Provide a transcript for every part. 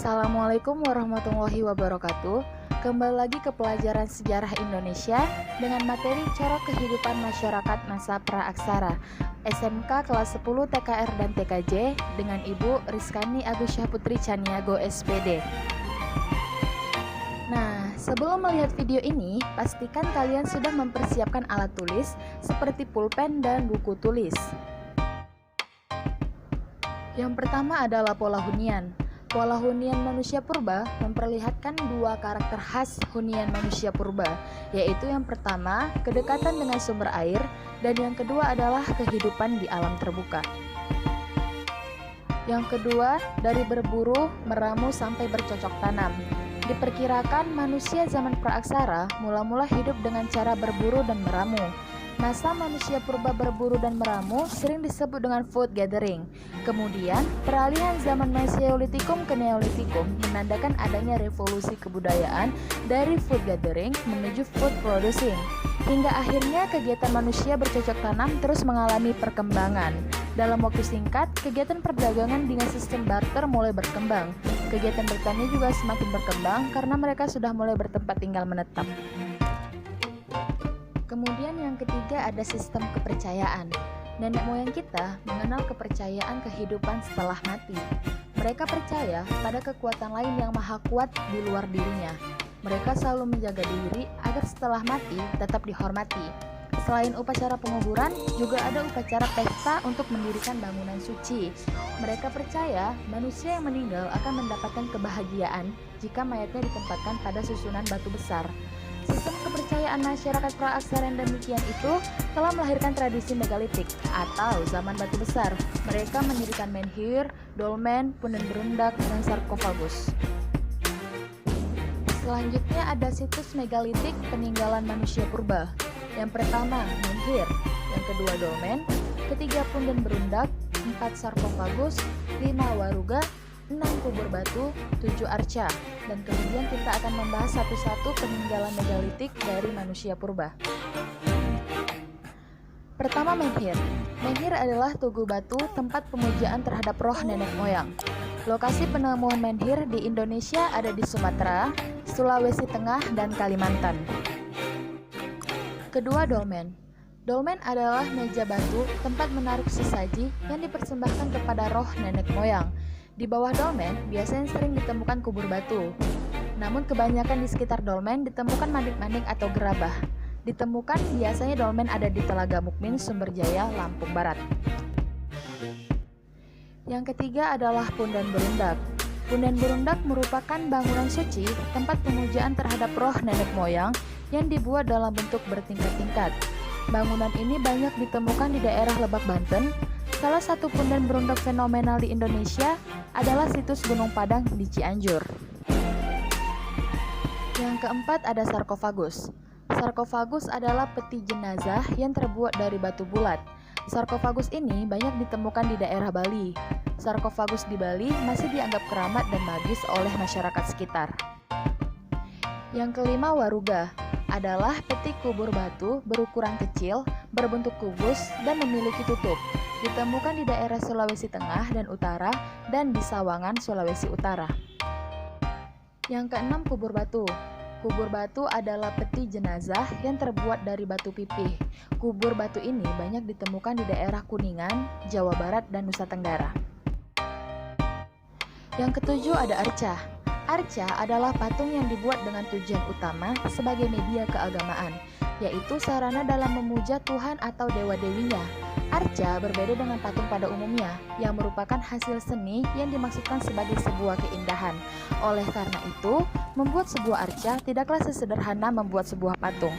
Assalamualaikum warahmatullahi wabarakatuh. Kembali lagi ke pelajaran sejarah Indonesia dengan materi Corak Kehidupan Masyarakat Masa Praaksara SMK kelas 10 TKR dan TKJ dengan Ibu Rizkani Agus Syahputri Caniago SPD. Nah, sebelum melihat video ini, pastikan kalian sudah mempersiapkan alat tulis seperti pulpen dan buku tulis. Yang pertama adalah pola hunian. Pola hunian manusia purba memperlihatkan dua karakter khas hunian manusia purba, yaitu yang pertama, kedekatan dengan sumber air, dan yang kedua adalah kehidupan di alam terbuka. Yang kedua, dari berburu, meramu, sampai bercocok tanam. Diperkirakan manusia zaman praaksara mula-mula hidup dengan cara berburu dan meramu. Masa manusia purba berburu dan meramu sering disebut dengan food gathering. Kemudian, peralihan zaman Mesozoikum ke Neolitikum menandakan adanya revolusi kebudayaan dari food gathering menuju food producing. Hingga akhirnya kegiatan manusia bercocok tanam terus mengalami perkembangan. Dalam waktu singkat, kegiatan perdagangan dengan sistem barter mulai berkembang. Kegiatan bertani juga semakin berkembang karena mereka sudah mulai bertempat tinggal menetap. Kemudian yang ketiga ada sistem kepercayaan. Nenek moyang kita mengenal kepercayaan kehidupan setelah mati. Mereka percaya pada kekuatan lain yang maha kuat di luar dirinya. Mereka selalu menjaga diri agar setelah mati tetap dihormati. Selain upacara penguburan, juga ada upacara pesta untuk mendirikan bangunan suci. Mereka percaya manusia yang meninggal akan mendapatkan kebahagiaan jika mayatnya ditempatkan pada susunan batu besar. Sistem kepercayaan masyarakat praaksara yang demikian itu telah melahirkan tradisi megalitik atau zaman batu besar. Mereka mendirikan menhir, dolmen, punden berundak, dan sarkofagus. Selanjutnya ada situs megalitik peninggalan manusia purba. Yang pertama menhir, yang kedua dolmen, ketiga punden berundak, 4 sarkofagus, 5 waruga, 6 kubur batu, 7 arca. Dan kemudian kita akan membahas satu-satu peninggalan megalitik dari manusia purba. Pertama menhir. Menhir adalah tugu batu tempat pemujaan terhadap roh nenek moyang. Lokasi penemuan menhir di Indonesia ada di Sumatera, Sulawesi Tengah, dan Kalimantan. Kedua dolmen. Dolmen adalah meja batu tempat menaruh sesaji yang dipersembahkan kepada roh nenek moyang. Di bawah dolmen biasanya sering ditemukan kubur batu. Namun kebanyakan di sekitar dolmen ditemukan manik-manik atau gerabah. Ditemukan biasanya dolmen ada di Telaga Mukmin, Sumberjaya, Lampung Barat. Yang ketiga adalah punden berundak. Punden berundak merupakan bangunan suci tempat pemujaan terhadap roh nenek moyang yang dibuat dalam bentuk bertingkat-tingkat. Bangunan ini banyak ditemukan di daerah Lebak, Banten. Salah satu punden berundak fenomenal di Indonesia adalah situs Gunung Padang di Cianjur. Yang keempat ada sarkofagus. Sarkofagus adalah peti jenazah yang terbuat dari batu bulat. Sarkofagus ini banyak ditemukan di daerah Bali. Sarkofagus di Bali masih dianggap keramat dan magis oleh masyarakat sekitar. Yang kelima waruga adalah peti kubur batu berukuran kecil, berbentuk kubus, dan memiliki tutup. Ditemukan di daerah Sulawesi Tengah dan Utara dan di Sawangan, Sulawesi Utara. Yang keenam kubur batu. Kubur batu adalah peti jenazah yang terbuat dari batu pipih. Kubur batu ini banyak ditemukan di daerah Kuningan, Jawa Barat, dan Nusa Tenggara. Yang ketujuh ada arca. Arca adalah patung yang dibuat dengan tujuan utama sebagai media keagamaan, yaitu sarana dalam memuja Tuhan atau dewa-dewinya. Arca berbeda dengan patung pada umumnya, yang merupakan hasil seni yang dimaksudkan sebagai sebuah keindahan. Oleh karena itu, membuat sebuah arca tidaklah sesederhana membuat sebuah patung.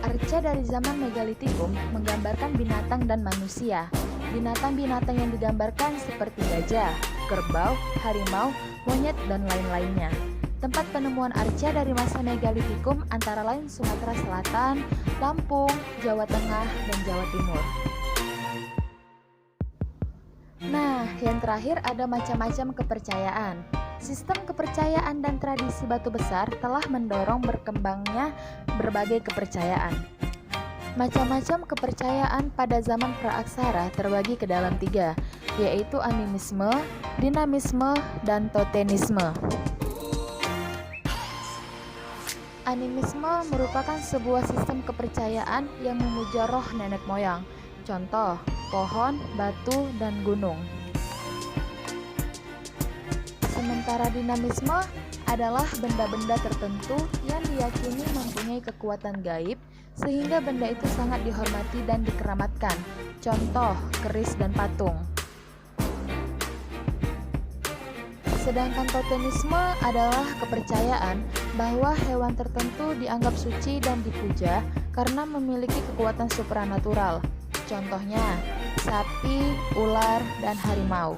Arca dari zaman Megalitikum menggambarkan binatang dan manusia. Binatang-binatang yang digambarkan seperti gajah, kerbau, harimau, monyet, dan lain-lainnya. Tempat penemuan arca dari masa Megalitikum antara lain Sumatera Selatan, Lampung, Jawa Tengah, dan Jawa Timur. Nah, yang terakhir ada macam-macam kepercayaan. Sistem kepercayaan dan tradisi batu besar telah mendorong berkembangnya berbagai kepercayaan. Macam-macam kepercayaan pada zaman praaksara terbagi ke dalam 3, yaitu animisme, dinamisme, dan totemisme. Animisme merupakan sebuah sistem kepercayaan yang memuja roh nenek moyang, contoh pohon, batu, dan gunung. Sementara dinamisme adalah benda-benda tertentu yang diyakini mempunyai kekuatan gaib sehingga benda itu sangat dihormati dan dikeramatkan, contoh keris dan patung. Sedangkan totemisme adalah kepercayaan bahwa hewan tertentu dianggap suci dan dipuja karena memiliki kekuatan supranatural, contohnya sapi, ular, dan harimau.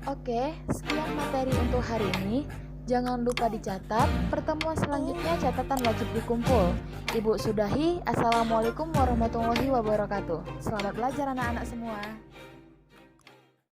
Oke, sekian materi untuk hari ini. Jangan lupa dicatat, pertemuan selanjutnya catatan wajib dikumpul. Ibu sudahi, Assalamualaikum warahmatullahi wabarakatuh. Selamat belajar anak-anak semua.